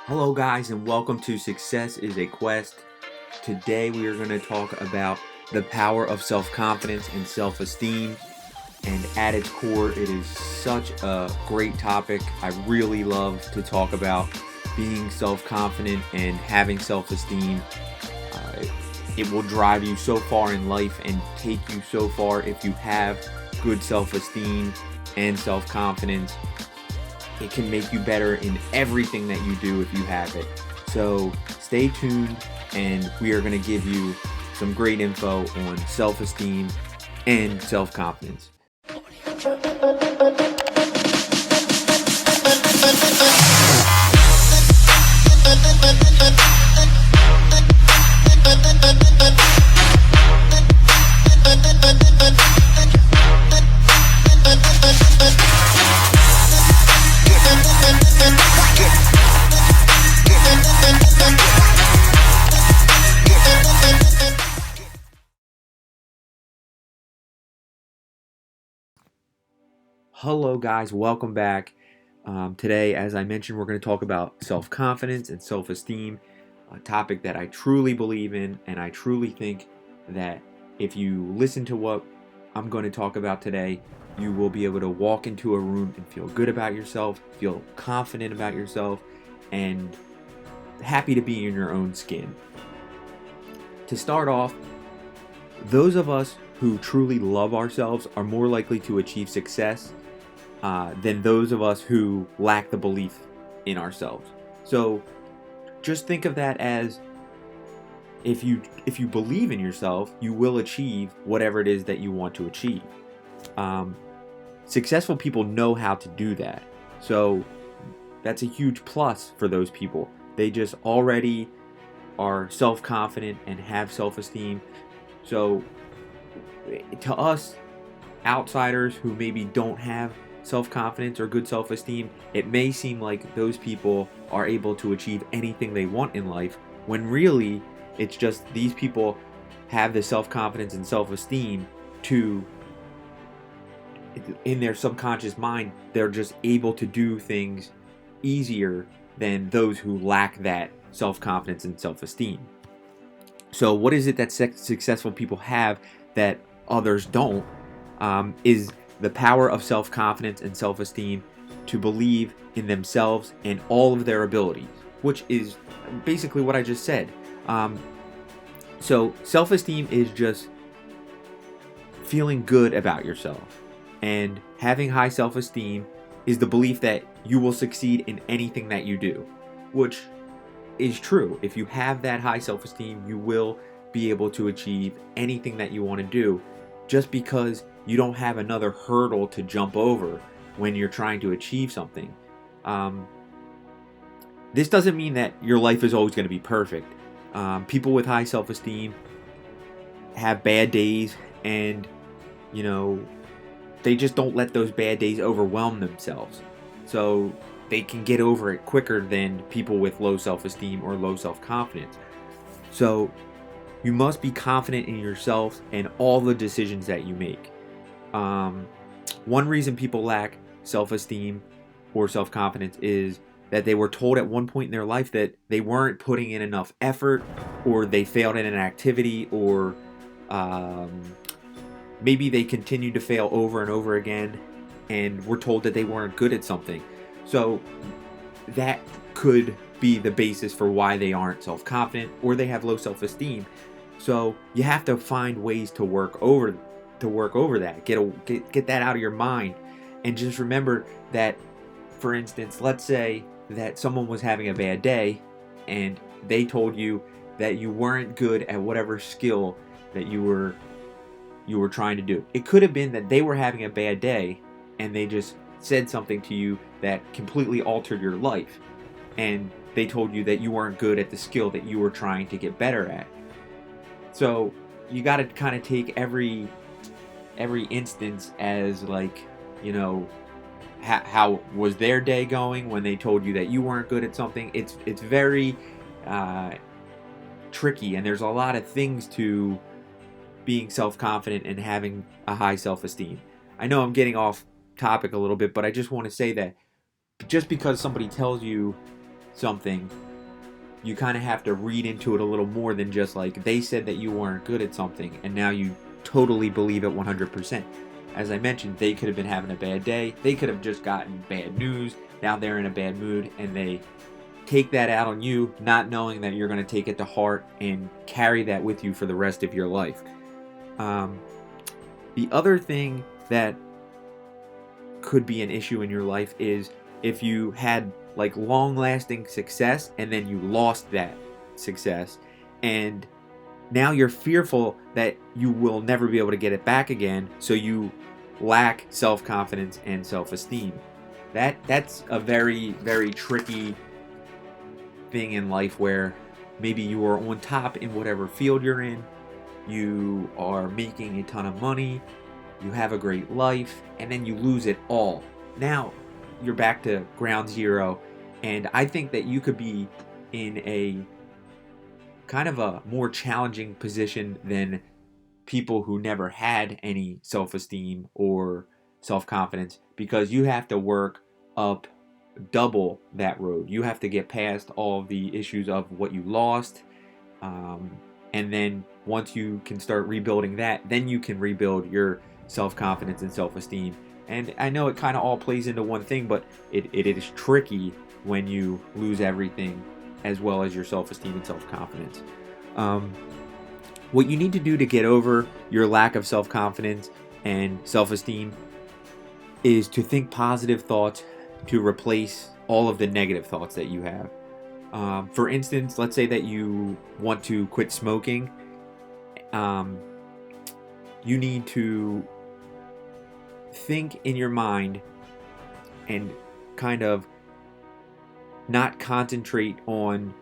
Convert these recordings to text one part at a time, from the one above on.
Hello, guys, and welcome to Success is a Quest. Today, we are going to talk about the power of self confidence and self esteem. And at its core, it is such a great topic. I really love to talk about being self confident and having self esteem. Uh, it will drive you so far in life and take you so far if you have good self esteem and self confidence. It can make you better in everything that you do if you have it. So stay tuned, and we are going to give you some great info on self-esteem and self-confidence. Hello, guys, welcome back. Today, as I mentioned, we're going to talk about self-confidence and self-esteem, a topic that I truly believe in, and I truly think that if you listen to what I'm going to talk about today, you will be able to walk into a room and feel good about yourself, feel confident about yourself, and happy to be in your own skin. To start off, those of us who truly love ourselves are more likely to achieve success than those of us who lack the belief in ourselves. So just think of that as if you believe in yourself, you will achieve whatever it is that you want to achieve. Successful people know how to do that. So that's a huge plus for those people. They just already are self-confident and have self-esteem. So to us outsiders who maybe don't have self-confidence or good self-esteem, it may seem like those people are able to achieve anything they want in life, when really it's just these people have the self-confidence and self-esteem to, in their subconscious mind, they're just able to do things easier than those who lack that self-confidence and self-esteem. So what is it that successful people have that others don't? Is the power of self-confidence and self-esteem to believe in themselves and all of their abilities, which is basically what I just said. So self-esteem is just feeling good about yourself, and having high self-esteem is the belief that you will succeed in anything that you do, which is true. If you have that high self-esteem, you will be able to achieve anything that you want to do, just because you don't have another hurdle to jump over when you're trying to achieve something. This doesn't mean that your life is always going to be perfect. People with high self-esteem have bad days, and they just don't let those bad days overwhelm themselves. So they can get over it quicker than people with low self-esteem or low self-confidence. So you must be confident in yourself and all the decisions that you make. One reason people lack self-esteem or self-confidence is that they were told at one point in their life that they weren't putting in enough effort, or they failed in an activity, or maybe they continued to fail over and over again and were told that they weren't good at something. So that could be the basis for why they aren't self-confident or they have low self-esteem. So you have to find ways to work over that. Get that out of your mind, and just remember that, for instance, let's say that someone was having a bad day and they told you that you weren't good at whatever skill that you were trying to do. It could have been that they were having a bad day and they just said something to you that completely altered your life, and they told you that you weren't good at the skill that you were trying to get better at. So you got to kind of take every instance as like, how was their day going when they told you that you weren't good at something. It's very tricky, and there's a lot of things to being self-confident and having a high self-esteem. I know I'm getting off topic a little bit, but I just want to say that just because somebody tells you something, you kind of have to read into it a little more than just like they said that you weren't good at something and now you totally believe it 100%. As I mentioned, they could have been having a bad day. They could have just gotten bad news. Now they're in a bad mood and they take that out on you, not knowing that you're going to take it to heart and carry that with you for the rest of your life. The other thing that could be an issue in your life is if you had like long-lasting success and then you lost that success and now you're fearful that you will never be able to get it back again, so you lack self-confidence and self-esteem. That's a very, very tricky thing in life where maybe you are on top in whatever field you're in, you are making a ton of money, you have a great life, and then you lose it all. Now you're back to ground zero, and I think that you could be in a kind of a more challenging position than people who never had any self-esteem or self-confidence, because you have to work up double that road. You have to get past all of the issues of what you lost, and then once you can start rebuilding that, then you can rebuild your self-confidence and self-esteem. And I know it kind of all plays into one thing, but it is tricky when you lose everything as well as your self-esteem and self-confidence. What you need to do to get over your lack of self-confidence and self-esteem is to think positive thoughts to replace all of the negative thoughts that you have. For instance, let's say that you want to quit smoking. You need to think in your mind and kind of not concentrate on,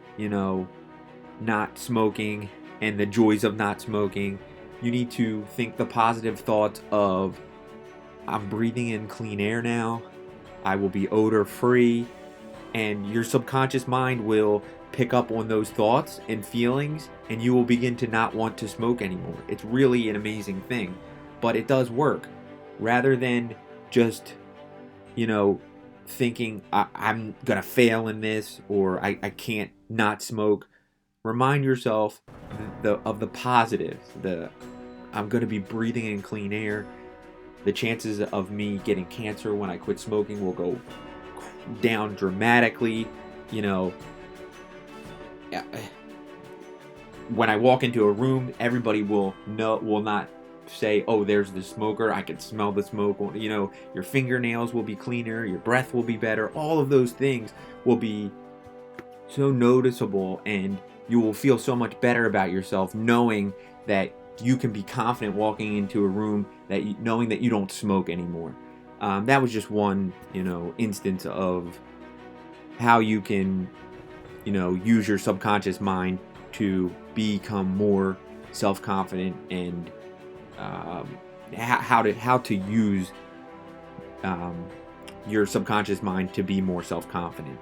not smoking and the joys of not smoking. You need to think the positive thoughts of, I'm breathing in clean air now, I will be odor free, and your subconscious mind will pick up on those thoughts and feelings, and you will begin to not want to smoke anymore. It's really an amazing thing, but it does work. Rather than just, thinking I'm gonna fail in this, or I can't not smoke, remind yourself of the positives. I'm gonna be breathing in clean air. The chances of me getting cancer when I quit smoking will go down dramatically. When I walk into a room, everybody will not say, oh, there's the smoker, I can smell the smoke. Your fingernails will be cleaner, your breath will be better. All of those things will be so noticeable, and you will feel so much better about yourself knowing that you can be confident walking into a room, knowing that you don't smoke anymore. That was just one, instance of how you can, use your subconscious mind to become more self-confident, and how to use your subconscious mind to be more self-confident.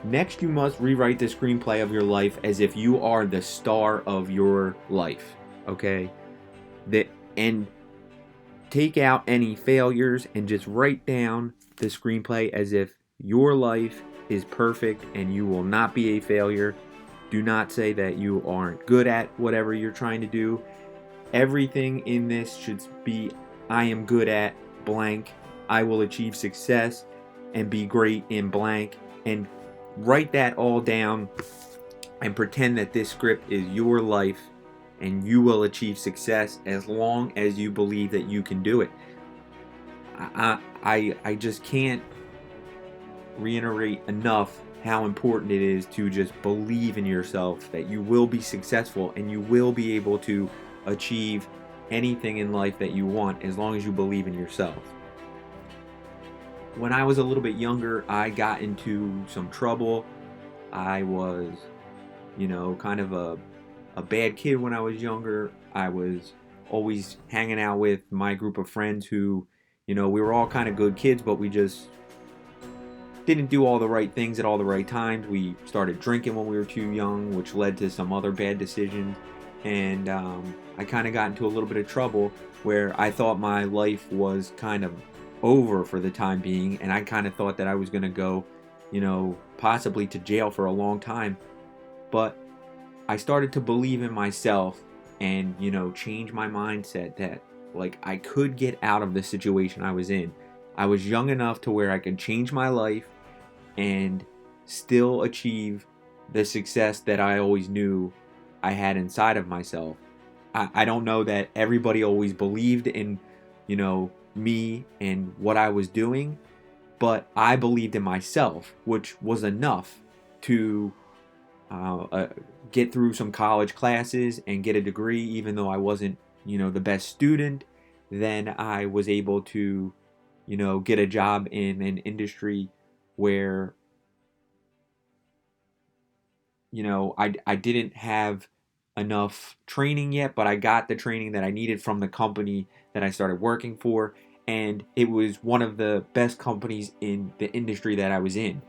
Next, you must rewrite the screenplay of your life as if you are the star of your life. Okay? And take out any failures and just write down the screenplay as if your life is perfect and you will not be a failure. Do not say that you aren't good at whatever you're trying to do. Everything in this should be, I am good at blank. I will achieve success and be great in blank. And write that all down and pretend that this script is your life, and you will achieve success as long as you believe that you can do it. I just can't reiterate enough how important it is to just believe in yourself, that you will be successful and you will be able to achieve anything in life that you want as long as you believe in yourself. When I was a little bit younger, I got into some trouble. I was, kind of a bad kid when I was younger. I was always hanging out with my group of friends who, we were all kind of good kids, but we just didn't do all the right things at all the right times. We started drinking when we were too young, which led to some other bad decisions. And I kind of got into a little bit of trouble where I thought my life was kind of over for the time being, and I kind of thought that I was going to go, possibly to jail for a long time. But I started to believe in myself and, change my mindset that like I could get out of the situation I was in. I was young enough to where I could change my life and still achieve the success that I always knew I had inside of myself. I don't know that everybody always believed in, me and what I was doing, but I believed in myself, which was enough to get through some college classes and get a degree, even though I wasn't, the best student. Then I was able to, get a job in an industry where, I didn't have enough training yet, but I got the training that I needed from the company that I started working for. And it was one of the best companies in the industry that I was in.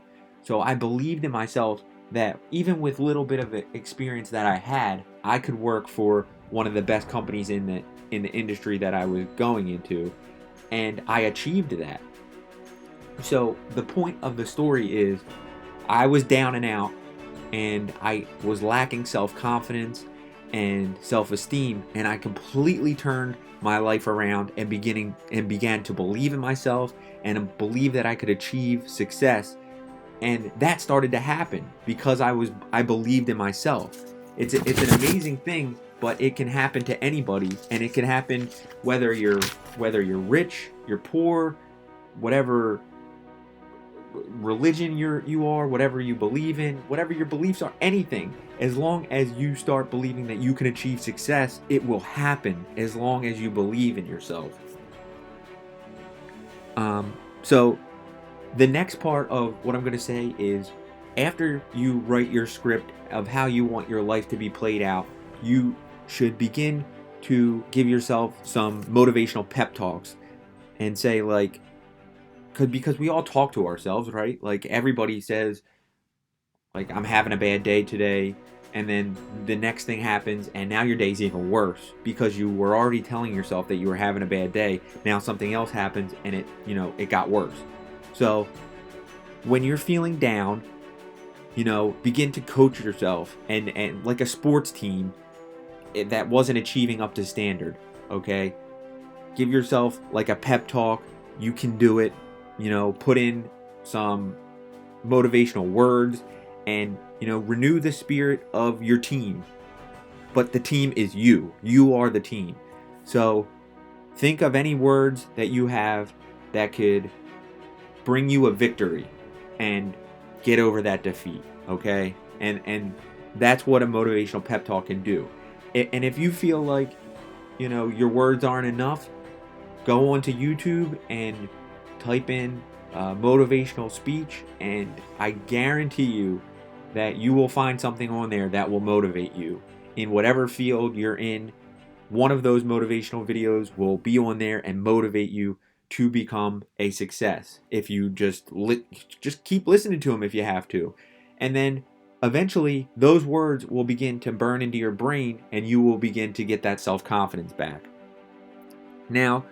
So I believed in myself that even with little bit of experience that I had, I could work for one of the best companies in the industry that I was going into, and I achieved that. So the point of the story is I was down and out and I was lacking self-confidence and self-esteem, and I completely turned my life around and began to believe in myself and believe that I could achieve success. And that started to happen because I believed in myself. It's an amazing thing, but it can happen to anybody, and it can happen whether you're rich, you're poor, whatever religion you are, whatever you believe in, whatever your beliefs are, anything. As long as you start believing that you can achieve success, it will happen as long as you believe in yourself. So the next part of what I'm going to say is after you write your script of how you want your life to be played out, you should begin to give yourself some motivational pep talks and say like, because we all talk to ourselves, right? Like everybody says, like, I'm having a bad day today, and then the next thing happens, and now your day's even worse because you were already telling yourself that you were having a bad day. Now something else happens, and it got worse. So when you're feeling down, begin to coach yourself, and like a sports team that wasn't achieving up to standard. Okay, give yourself like a pep talk. You can do it. Put in some motivational words and, renew the spirit of your team. But the team is you. You are the team. So think of any words that you have that could bring you a victory and get over that defeat, okay? And that's what a motivational pep talk can do. And if you feel like, your words aren't enough, go onto YouTube and type in motivational speech, and I guarantee you that you will find something on there that will motivate you in whatever field you're in. One of those motivational videos will be on there and motivate you to become a success if you just keep listening to them if you have to. And then eventually those words will begin to burn into your brain, and you will begin to get that self-confidence back. Now,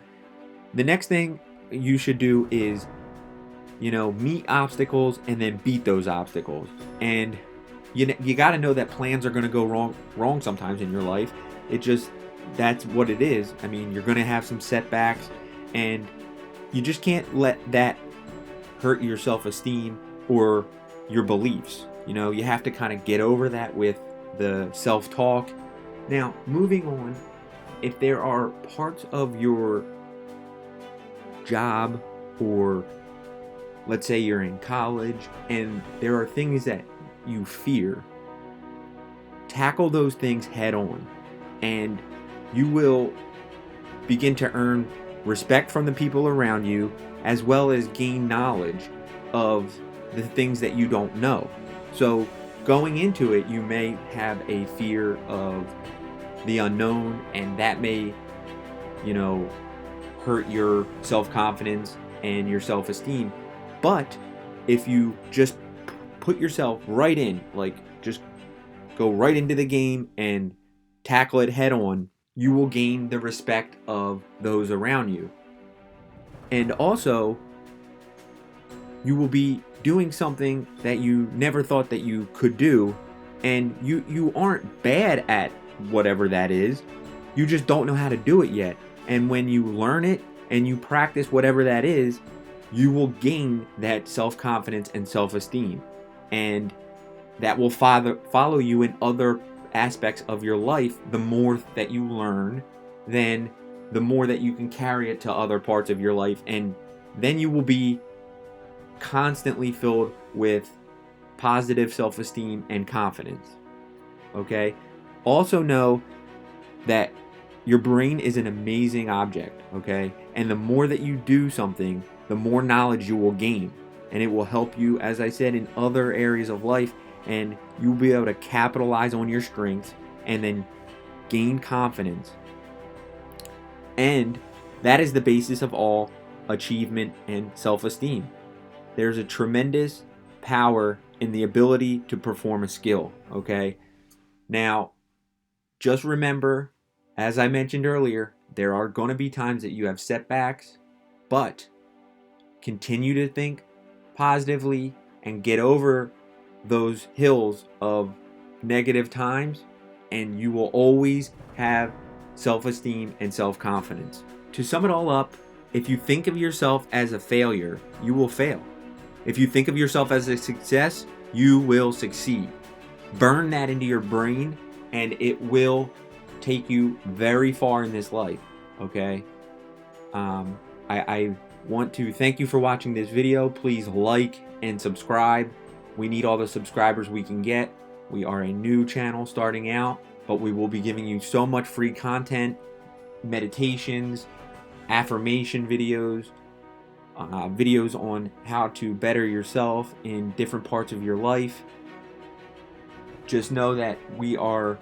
the next thing you should do is, meet obstacles and then beat those obstacles. And you got to know that plans are going to go wrong sometimes in your life. That's what it is. I mean, you're going to have some setbacks, and you just can't let that hurt your self-esteem or your beliefs. You have to kind of get over that with the self-talk. Now, moving on, if there are parts of your job, or let's say you're in college and there are things that you fear, tackle those things head on, and you will begin to earn respect from the people around you, as well as gain knowledge of the things that you don't know. So going into it, you may have a fear of the unknown, and that may, hurt your self-confidence and your self-esteem. But if you just put yourself right in, like just go right into the game and tackle it head on, you will gain the respect of those around you. And also, you will be doing something that you never thought that you could do, and you aren't bad at whatever that is. You just don't know how to do it yet. And when you learn it and you practice whatever that is, you will gain that self-confidence and self-esteem. And that will follow you in other aspects of your life. The more that you learn, then the more that you can carry it to other parts of your life. And then you will be constantly filled with positive self-esteem and confidence. Okay? Also know that your brain is an amazing object, okay? And the more that you do something, the more knowledge you will gain. And it will help you, as I said, in other areas of life. And you'll be able to capitalize on your strengths and then gain confidence. And that is the basis of all achievement and self-esteem. There's a tremendous power in the ability to perform a skill, okay? Now, just remember, as I mentioned earlier, there are going to be times that you have setbacks, but continue to think positively and get over those hills of negative times, and you will always have self-esteem and self-confidence. To sum it all up, if you think of yourself as a failure, you will fail. If you think of yourself as a success, you will succeed. Burn that into your brain, and it will take you very far in this life, okay? I want to thank you for watching this video. Please like and subscribe. We need all the subscribers we can get. We are a new channel starting out, but we will be giving you so much free content, meditations, affirmation videos, videos on how to better yourself in different parts of your life. Just know that we are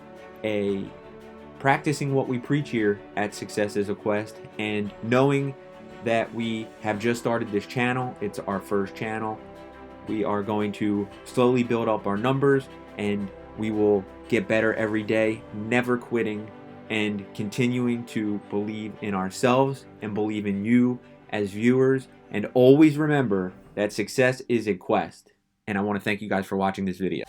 practicing what we preach here at Success is a Quest, and knowing that we have just started this channel. It's our first channel. We are going to slowly build up our numbers, and we will get better every day, never quitting, and continuing to believe in ourselves and believe in you as viewers. And always remember that success is a quest. And I want to thank you guys for watching this video.